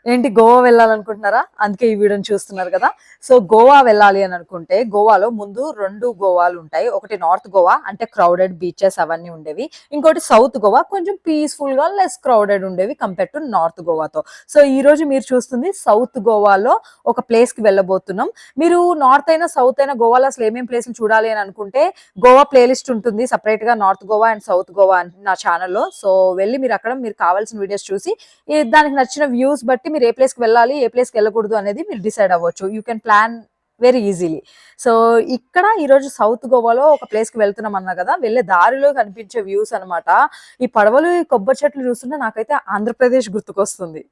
ఏంటి గోవా వెళ్ళాలనుకుంటున్నారా? అందుకే ఈ వీడియోని చూస్తున్నారు కదా. సో గోవా వెళ్ళాలి అని అనుకుంటే గోవాలో ముందు 2 గోవాలు ఉంటాయి. ఒకటి నార్త్ గోవా అంటే క్రౌడెడ్ బీచెస్ అవన్నీ ఉండేవి. ఇంకోటి సౌత్ గోవా కొంచెం పీస్‌ఫుల్ గా లెస్ క్రౌడెడ్ ఉండేవి కంపేర్ టు నార్త్ గోవాతో. సో ఈ రోజు మీరు చూస్తుంది సౌత్ గోవాలో ఒక ప్లేస్‌కి వెళ్ళబోతున్నాం. మీరు నార్త్ అయినా సౌత్ అయినా గోవాలో అసలు ఏమేం ప్లేస్‌లు చూడాలి అని అనుకుంటే గోవా ప్లేలిస్ట్ ఉంటుంది సెపరేట్‌గా north Goa and south Goa అని నా ఛానెల్‌లో. సో వెళ్ళి మీరు అక్కడ మీకు కావాల్సిన వీడియోస్ చూసి దానికి నచ్చిన వ్యూస్ బట్టి మీరు ఏ ప్లేస్‌కి వెళ్ళాలి, ఏ ప్లేస్‌కి వెళ్ళకూడదు అనేది మీరు డిసైడ్ అవ్వచ్చు. You can plan very easily. So ఇక్కడ ఈరోజు సౌత్ గోవాలో ఒక ప్లేస్‌కి వెళ్తున్నాం అన్నా కదా. వెళ్ళే దారిలో కనిపించే వ్యూస్ అన్నమాట. ఈ పడవలు, ఈ కొబ్బరి చెట్లు చూస్తుంటే నాకైతే ఆంధ్రప్రదేశ్ గుర్తుకొస్తుంది.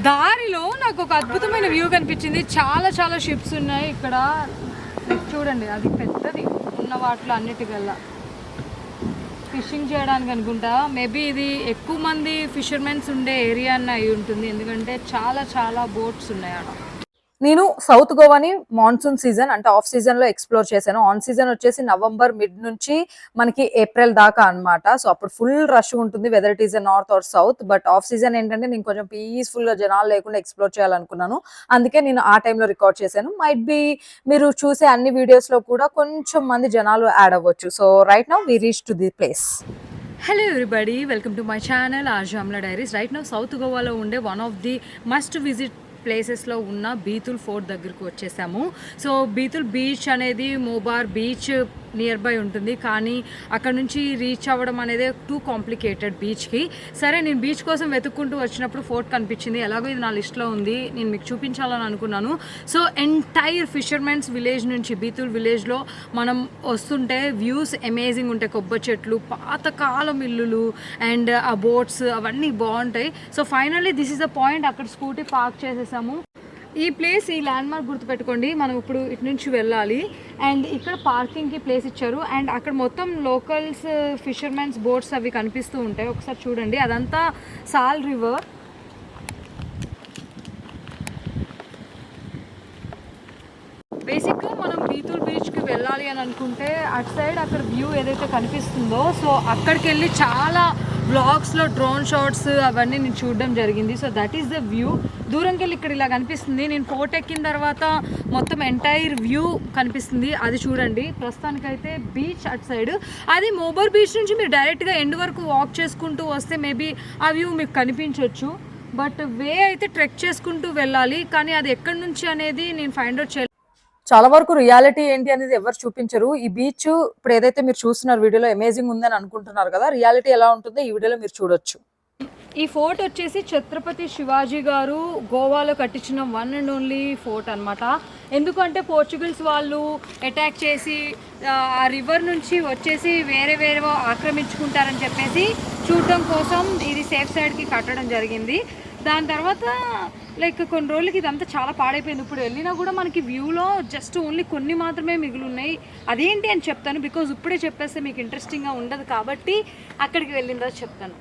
దారిలో నాకు ఒక అద్భుతమైన వ్యూ కనిపించింది. చాలా చాలా షిప్స్ ఉన్నాయి ఇక్కడ. చూడండి అది పెద్దది ఉన్న వాటిలో అన్నిటికల్లా ఫిషింగ్ చేయడానికి అనుకుంటా. మేబీ ఇది ఎక్కువ మంది ఫిషర్మెన్స్ ఉండే ఏరియా అన్న అయి ఉంటుంది, ఎందుకంటే చాలా చాలా బోట్స్ ఉన్నాయి అక్కడ. నేను సౌత్ గోవాని మాన్సూన్ సీజన్ అంటే ఆఫ్ సీజన్ లో ఎక్స్ప్లోర్ చేశాను. ఆన్ సీజన్ వచ్చేసి నవంబర్ మిడ్ నుంచి మనకి ఏప్రిల్ దాకా అన్నమాట. సో అప్పుడు ఫుల్ రష్ ఉంటుంది, whether it is north are south. But of season ఏంటంటే నేను కొంచెం పీస్ఫుల్ గా జనాలు లేకుండా ఎక్స్ప్లోర్ చేయాలనుకున్నాను. అందుకే నేను ఆ టైంలో రికార్డ్ చేశాను. మైట్ బి మీరు చూసే అన్ని వీడియోస్ లో కూడా కొంచెం మంది జనాలు యాడ్ అవ్వచ్చు. So right now we reach to the place. Hello everybody, welcome to my channel ఆర్జామ్లా డైరీస్. రైట్ నౌ సౌత్ గోవాలో ఉండే one of the must visit ప్లేసెస్లో ఉన్న బీతుల్ ఫోర్ట్ దగ్గరకు వచ్చేసాము. సో బీతుల్ బీచ్ అనేది మోబార్ బీచ్ నియర్ బై ఉంటుంది, కానీ అక్కడ నుంచి రీచ్ అవ్వడం అనేది టూ కాంప్లికేటెడ్ బీచ్కి. సరే నేను బీచ్ కోసం వెతుక్కుంటూ వచ్చినప్పుడు ఫోర్ట్ కనిపించింది. ఎలాగో ఇది నా లిస్ట్లో ఉంది, నేను మీకు చూపించాలని అనుకున్నాను. సో ఎంటైర్ ఫిషర్మెన్స్ విలేజ్ నుంచి బీతుల్ విలేజ్లో మనం వస్తుంటే వ్యూస్ అమేజింగ్ ఉంటాయి. కొబ్బరి చెట్లు, పాతకాలం ఇల్లులు అండ్ ఆ బోట్స్ అవన్నీ బాగుంటాయి. So finally this is the point. అక్కడ స్కూటీ పార్క్ చేసేసాము. ఈ ప్లేస్, ఈ ల్యాండ్ మార్క్ గుర్తుపెట్టుకోండి. మనం ఇప్పుడు ఇటు నుంచి వెళ్ళాలి అండ్ ఇక్కడ పార్కింగ్కి ప్లేస్ ఇచ్చారు. అండ్ అక్కడ మొత్తం లోకల్స్ ఫిషర్మెన్స్ బోట్స్ అవి కనిపిస్తూ ఉంటాయి. ఒకసారి చూడండి, అదంతా సాల్ రివర్. బేసిక్గా మనం బీతుల్ బీచ్కి వెళ్ళాలి అని అనుకుంటే అటు సైడ్ అక్కడ వ్యూ ఏదైతే కనిపిస్తుందో, సో అక్కడికి వెళ్ళి చాలా వ్లాగ్స్లో డ్రోన్ షాట్స్ అవన్నీ నేను చూడడం జరిగింది. So that is the view. దూరంకి వెళ్ళి ఇక్కడ ఇలా కనిపిస్తుంది. నేను ఫోర్ట్ ఎక్కిన తర్వాత మొత్తం ఎంటైర్ వ్యూ కనిపిస్తుంది, అది చూడండి. ప్రస్తుతానికైతే బీచ్ అటు సైడ్, అది మోబర్ బీచ్ నుంచి మీరు డైరెక్ట్గా ఎండ్ వరకు వాక్ చేసుకుంటూ వస్తే మేబీ ఆ వ్యూ మీకు కనిపించవచ్చు. బట్ వే అయితే ట్రెక్ చేసుకుంటూ వెళ్ళాలి, కానీ అది ఎక్కడి నుంచి అనేది నేను ఫైండ్ అవుట్ చేయాలి. చాలా వరకు రియాలిటీ ఏంటి అనేది ఎవరు చూపించరు. ఈ బీచ్ ఇప్పుడు ఏదైతే మీరు చూస్తున్నారు వీడియోలో అమేజింగ్ ఉందని అనుకుంటున్నారు కదా, రియాలిటీ ఎలా ఉంటుందో ఈ వీడియోలో మీరు చూడొచ్చు. ఈ ఫోర్ట్ వచ్చేసి ఛత్రపతి శివాజీ గారు గోవాలో కట్టించిన వన్ అండ్ ఓన్లీ ఫోర్ట్ అనమాట. ఎందుకంటే పోర్చుగల్స్ వాళ్ళు అటాక్ చేసి ఆ రివర్ నుంచి వచ్చేసి వేరే వేరే ఆక్రమించుకుంటారని చెప్పేసి చూడటం కోసం ఇది సేఫ్ సైడ్కి కట్టడం జరిగింది. దాని తర్వాత లైక్ కొన్ని రోజులకి ఇదంతా చాలా పాడైపోయింది. ఇప్పుడు వెళ్ళినా కూడా మనకి వ్యూలో జస్ట్ ఓన్లీ కొన్ని మాత్రమే మిగిలి ఉన్నాయి. అదేంటి అని చెప్తాను, బికాజ్ ఇప్పుడే చెప్పేస్తే మీకు ఇంట్రెస్టింగ్గా ఉండదు కాబట్టి అక్కడికి వెళ్ళిన తర్వాత చెప్తాను.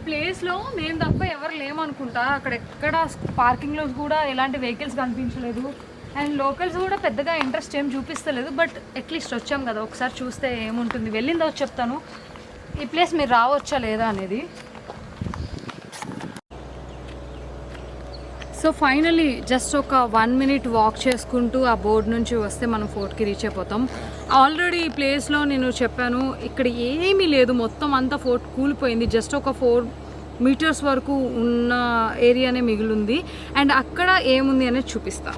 ప్లేస్లో మేము తప్ప ఎవరు లేమనుకుంటా. అక్కడ ఎక్కడ పార్కింగ్లో కూడా ఎలాంటి వెహికల్స్ కనిపించలేదు అండ్ లోకల్స్ కూడా పెద్దగా ఇంట్రెస్ట్ ఏం చూపిస్తలేదు. బట్ అట్లీస్ట్ వచ్చాం కదా, ఒకసారి చూస్తే ఏముంటుంది. వెళ్ళిందో చెప్తాను ఈ ప్లేస్ మీరు రావచ్చా లేదా అనేది. సో ఫైనలీ జస్ట్ ఒక 1 minute వాక్ చేసుకుంటూ ఆ బోర్డు నుంచి వస్తే మనం ఫోర్ట్కి రీచ్ అయిపోతాం. ఆల్రెడీ ఈ ప్లేస్లో నేను చెప్పాను, ఇక్కడ ఏమీ లేదు, మొత్తం అంతా ఫోర్ట్ కూలిపోయింది. జస్ట్ ఒక 4 meters వరకు ఉన్న ఏరియానే మిగిలింది. అండ్ అక్కడ ఏముంది అనేది చూపిస్తా.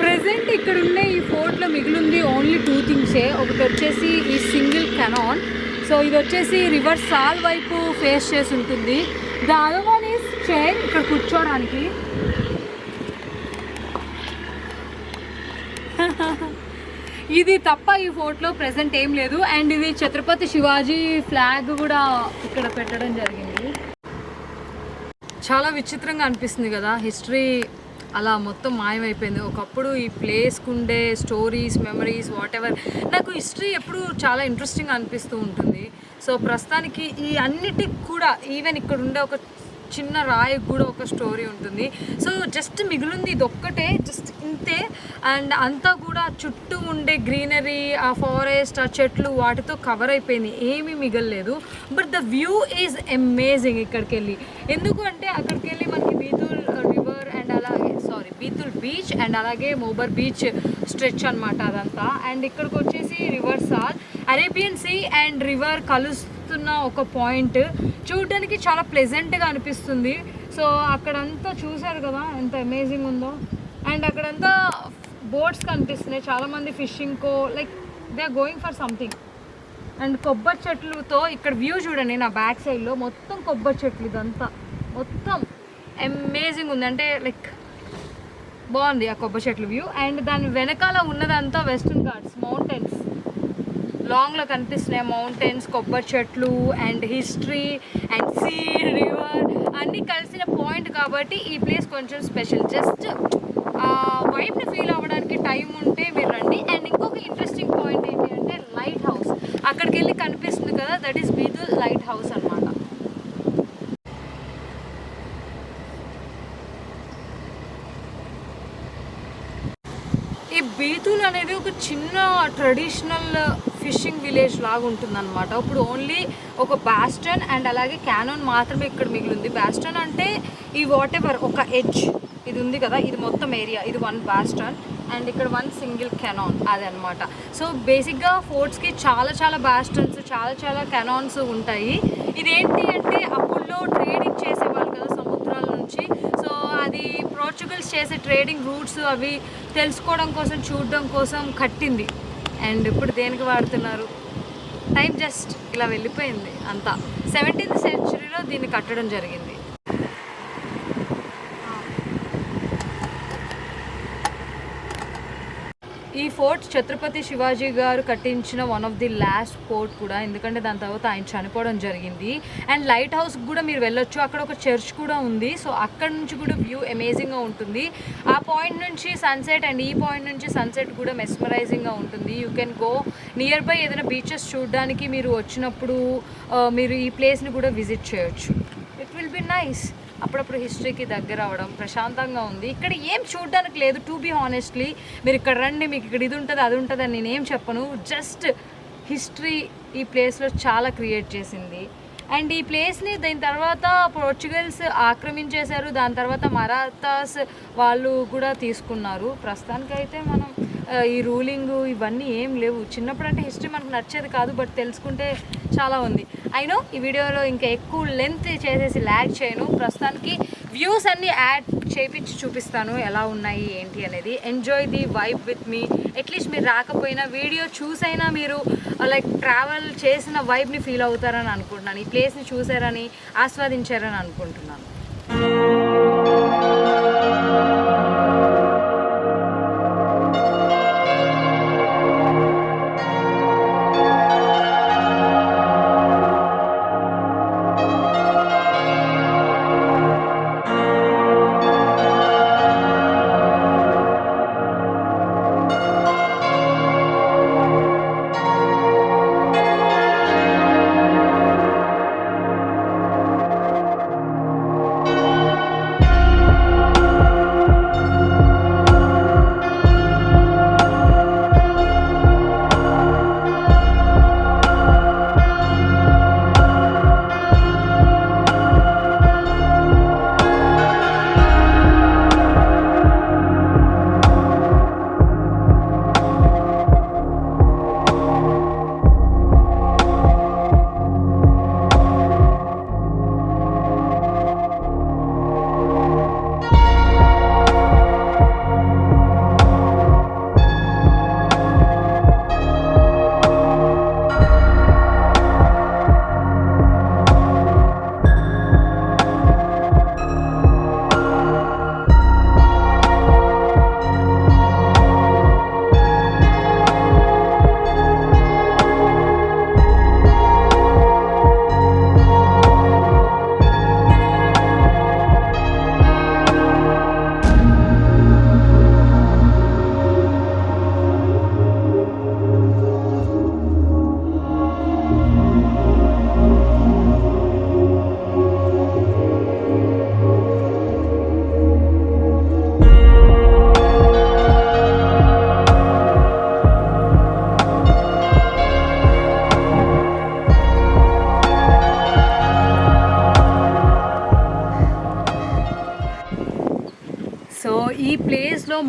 ప్రెజెంట్ ఇక్కడ ఉన్న ఈ ఫోర్ట్లో మిగిలింది ఓన్లీ 2 things. ఒకటి వచ్చేసి ఈ సింగిల్ కెనాన్. సో ఇది వచ్చేసి రివర్ సాల్ వైపు ఫేస్ చేసి ఉంటుంది. The other one is chair, ఇక్కడ కూర్చోడానికి. ఇది తప్ప ఈ ఫోర్ట్లో ప్రెజెంట్ ఏం లేదు. అండ్ ఇది ఛత్రపతి శివాజీ ఫ్లాగ్ కూడా ఇక్కడ పెట్టడం జరిగింది. చాలా విచిత్రంగా అనిపిస్తుంది కదా, హిస్టరీ అలా మొత్తం మాయమైపోయింది. ఒకప్పుడు ఈ ప్లేస్‌కి ఉండే స్టోరీస్, మెమరీస్ వాటెవర్ నాకు హిస్టరీ ఎప్పుడు చాలా ఇంట్రెస్టింగ్‌గా అనిపిస్తూ ఉంటుంది. సో, ప్రస్తుతానికి ఈ అన్నిటికి కూడా ఈవెన్ ఇక్కడ ఉండే ఒక చిన్న రాయికి కూడా ఒక స్టోరీ ఉంటుంది. సో, జస్ట్ మిగిలింది ఇదొక్కటే, జస్ట్ ఇంతే. అండ్ అంతా కూడా చుట్టూ ఉండే గ్రీనరీ, ఆ ఫారెస్ట్, ఆ చెట్లు వాటితో కవర్ అయిపోయింది. ఏమీ మిగలలేదు. But the view is amazing ఇక్కడికెళ్ళి. ఎందుకు అంటే అక్కడికెళ్ళి మనకి బీతుల్ రివర్ అండ్ అలాగే బీతుల్ బీచ్ అండ్ అలాగే మోబర్ బీచ్ స్ట్రెచ్ అనమాట అదంతా. అండ్ ఇక్కడికి వచ్చేసి రివర్ సాల్, అరేబియన్ సీ అండ్ రివర్ కలుస్తున్న ఒక పాయింట్ చూడడానికి చాలా ప్లెజెంట్గా అనిపిస్తుంది. సో అక్కడంతా చూసారు కదా ఎంత అమేజింగ్ ఉందో. అండ్ అక్కడంతా బోట్స్ కనిపిస్తున్నాయి, చాలామంది ఫిషింగ్కో like they are going for something. And కొబ్బరి చెట్లతో ఇక్కడ వ్యూ చూడండి, నా బ్యాక్ సైడ్లో మొత్తం కొబ్బరి చెట్లు, ఇదంతా మొత్తం అమేజింగ్ ఉంది. అంటే లైక్ బాగుంది ఆ కొబ్బరి చెట్ల వ్యూ. అండ్ దాని వెనకాల ఉన్నదంతా వెస్టర్న్ ఘాట్స్, మౌంటైన్స్ లాంగ్లో కనిపిస్తున్నాయి. మౌంటైన్స్, కొబ్బరి చెట్లు and history and sea, river అన్నీ కలిసిన పాయింట్ కాబట్టి ఈ ప్లేస్ కొంచెం స్పెషల్. జస్ట్ ఆ వైబ్ని ఫీల్ అవ్వడానికి టైం ఉంటే మీరు రండి. అండ్ ఇంకొక ఇంట్రెస్టింగ్ పాయింట్ ఏంటి అంటే లైట్ హౌస్ అక్కడికి వెళ్ళి కనిపిస్తుంది కదా, దట్ ఈస్ బీతుల్ లైట్ హౌస్ అనమాట. ఈ బీతుల్ అనేది ఒక చిన్న ట్రెడిషనల్ ఫిషింగ్ విలేజ్ లాగా ఉంటుందన్నమాట. ఇప్పుడు ఓన్లీ ఒక బాస్టన్ అండ్ అలాగే క్యానోన్ మాత్రమే ఇక్కడ మిగిలింది. బాస్టన్ అంటే ఈ వాట్ ఎవర్ ఒక ఎడ్జ్ ఇది ఉంది కదా, ఇది మొత్తం ఏరియా, ఇది వన్ బాస్టన్ అండ్ ఇక్కడ వన్ సింగిల్ కెనాన్, అది అనమాట. సో బేసిక్గా ఫోర్ట్స్కి చాలా బాస్టన్స్, చాలా కెనాన్స్ ఉంటాయి. ఇదేంటి అంటే అప్పుల్లో ట్రేడింగ్ చేసేవాళ్ళు కదా సముద్రాల నుంచి. సో అది పోర్చుగల్స్ చేసే ట్రేడింగ్ రూట్స్ అవి తెలుసుకోవడం కోసం, చూడడం కోసం కట్టింది. అండ్ ఇప్పుడు దేనికి వాడుతున్నారు, టైం జస్ట్ ఇలా వెళ్ళిపోయింది అంతా. 17th సెంచరీలో దీన్ని కట్టడం జరిగింది. ఈ ఫోర్ట్ ఛత్రపతి శివాజీ గారు కట్టించిన one of the last fort కూడా, ఎందుకంటే దాని తర్వాత ఆయన చనిపోవడం జరిగింది. అండ్ లైట్ హౌస్ కూడా మీరు వెళ్ళొచ్చు, అక్కడ ఒక చర్చ్ కూడా ఉంది. సో అక్కడ నుంచి కూడా వ్యూ అమేజింగ్గా ఉంటుంది. ఆ పాయింట్ నుంచి సన్సెట్ అండ్ ఈ పాయింట్ నుంచి సన్సెట్ కూడా మెస్మరైజింగ్గా ఉంటుంది. You can go near by ఏదైనా బీచెస్ చూడడానికి మీరు వచ్చినప్పుడు మీరు ఈ ప్లేస్ని కూడా విజిట్ చేయొచ్చు. It will be nice. అప్పుడప్పుడు హిస్టరీకి దగ్గర అవ్వడం, ప్రశాంతంగా ఉంది. ఇక్కడ ఏం చూడడానికి లేదు టు బీ హానెస్ట్లీ. మీరు ఇక్కడ రండి, మీకు ఇక్కడ ఇది ఉంటుంది అది ఉంటుంది అని నేనేం చెప్పను. జస్ట్ హిస్టరీ ఈ ప్లేస్లో చాలా క్రియేట్ చేసింది. అండ్ ఈ ప్లేస్ని దీని తర్వాత పోర్చుగల్స్ ఆక్రమించేశారు, దాని తర్వాత మరాఠాస్ వాళ్ళు కూడా తీసుకున్నారు. ప్రస్తుతానికైతే మనం ఈ రూలింగ్ ఇవన్నీ ఏం లేవు. చిన్నప్పుడు అంటే హిస్టరీ మనకు నచ్చేది కాదు, బట్ తెలుసుకుంటే చాలా ఉంది. అయినో ఈ వీడియోలో ఇంకా ఎక్కువ లెంత్ చేసేసి ల్యాగ్ చేయను. ప్రస్తుతానికి వ్యూస్ అన్నీ యాడ్ చేయించి చూపిస్తాను ఎలా ఉన్నాయి ఏంటి అనేది. Enjoy the vibe with me. At least మీరు రాకపోయినా వీడియో చూసైనా మీరు లైక్ ట్రావెల్ చేసిన వైబ్ని ఫీల్ అవుతారని అనుకుంటున్నాను. ఈ ప్లేస్ని చూసారని, ఆస్వాదించారని అనుకుంటున్నాను.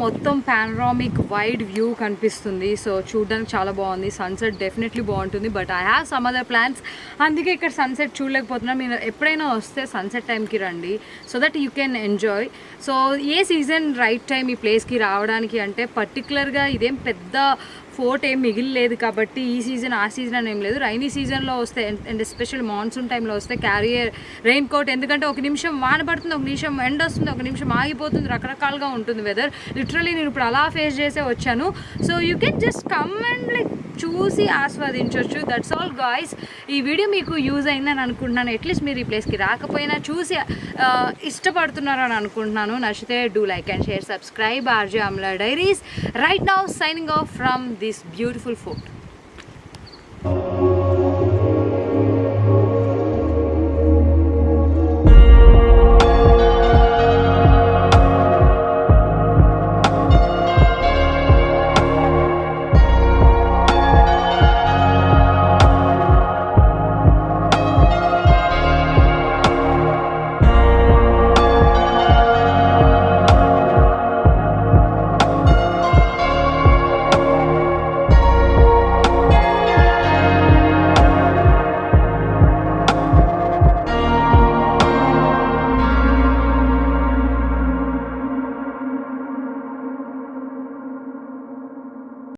మొత్తం పానరామిక్ వైడ్ వ్యూ కనిపిస్తుంది. సో చూడడానికి చాలా బాగుంది. సన్సెట్ డెఫినెట్లీ బాగుంటుంది. But I have some other plans, అందుకే ఇక్కడ సన్సెట్ చూడలేకపోతున్నా. మీరు ఎప్పుడైనా వస్తే సన్సెట్ టైంకి రండి, so that you can enjoy. So A season right time ఈ ప్లేస్కి రావడానికి అంటే పర్టికులర్గా ఇదేం పెద్ద ఫోర్ట్ ఏం మిగిలిలేదు కాబట్టి ఈ సీజన్ ఆ సీజన్ అని ఏం లేదు. రైనీ సీజన్లో వస్తే అండ్ ఎస్పెషల్ మాన్సూన్ టైంలో వస్తే క్యారియర్ రెయిన్ కోట్, ఎందుకంటే ఒక నిమిషం వాన పడుతుంది, ఒక నిమిషం ఎండ వస్తుంది, ఒక నిమిషం ఆగిపోతుంది, రకరకాలుగా ఉంటుంది వెదర్. లిటరలీ నేను ఇప్పుడు అలా ఫేస్ చేసే వచ్చాను. So you can just come and like చూసి ఆస్వాదించవచ్చు. That's all guys. ఈ వీడియో మీకు యూజ్ అయిందని అనుకుంటున్నాను. అట్లీస్ట్ మీరు ఈ ప్లేస్కి రాకపోయినా చూసి ఇష్టపడుతున్నారు అని అనుకుంటున్నాను. నచ్చితే do like and share, subscribe RJ Amala diaries. Right now signing off from this beautiful fort.